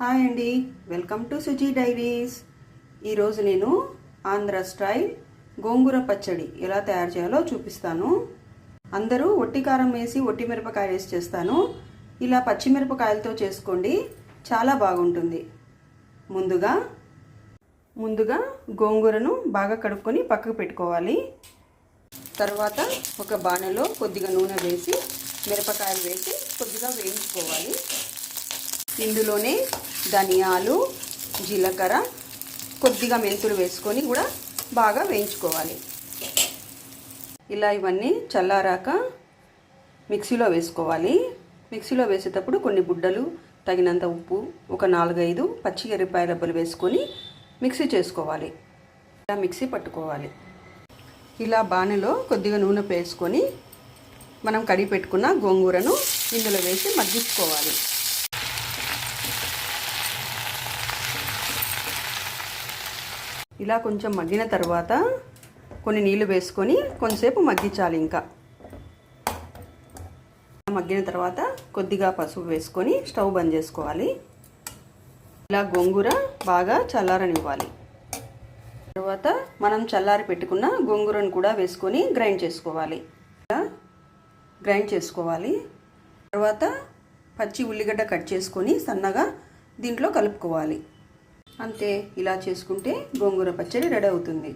Hi అండి, welcome to Suji diaries. ఈరోజు నేను ఆంధ్ర స్టైల్ గోంగూర పచ్చడి ఎలా తయారు చేయాలో చూపిస్తాను. అందరూ ఒట్టి కారం వేసి ఒట్టి మిరపకాయ వేసి చేస్తాను. ఇలా పచ్చిమిరపకాయలతో చేసుకోండి, చాలా బాగుంటుంది. ముందుగా గోంగూరను బాగా కడుక్కొని పక్కకు పెట్టుకోవాలి. తర్వాత ఒక బాణలో కొద్దిగా నూనె వేసి మిరపకాయలు వేసి కొద్దిగా వేయించుకోవాలి. ఇందులోనే ధనియాలు, జీలకర్ర, కొద్దిగా మెంతులు వేసుకొని కూడా బాగా వేయించుకోవాలి. ఇలా ఇవన్నీ చల్లారాక మిక్సీలో వేసుకోవాలి. మిక్సీలో వేసేటప్పుడు కొన్ని గుడ్డలు, తగినంత ఉప్పు, ఒక 4-5 పచ్చి ఎర్రపాయ రబ్బలు వేసుకొని మిక్సీ చేసుకోవాలి. ఇలా మిక్సీ పట్టుకోవాలి. ఇలా బాణలో కొద్దిగా నూనె వేసుకొని మనం కడిగి పెట్టుకున్న గోంగూరను ఇందులో వేసి మగ్గించుకోవాలి. ఇలా కొంచెం మగ్గిన తర్వాత కొన్ని నీళ్లు వేసుకొని కొంచెంసేపు మగ్గించాలి. ఇంకా మగ్గిన తర్వాత కొద్దిగా పసుపు వేసుకొని స్టవ్ బంద్ చేసుకోవాలి. ఇలా గోంగూర బాగా చల్లారనివ్వాలి. తర్వాత మనం చల్లారి పెట్టుకున్న గోంగూరను కూడా వేసుకొని గ్రైండ్ చేసుకోవాలి. తర్వాత పచ్చి ఉల్లిగడ్డ కట్ చేసుకొని సన్నగా దీంట్లో కలుపుకోవాలి. అంతే, ఇలా చేసుకుంటే గోంగూర పచ్చడి రెడీ అవుతుంది.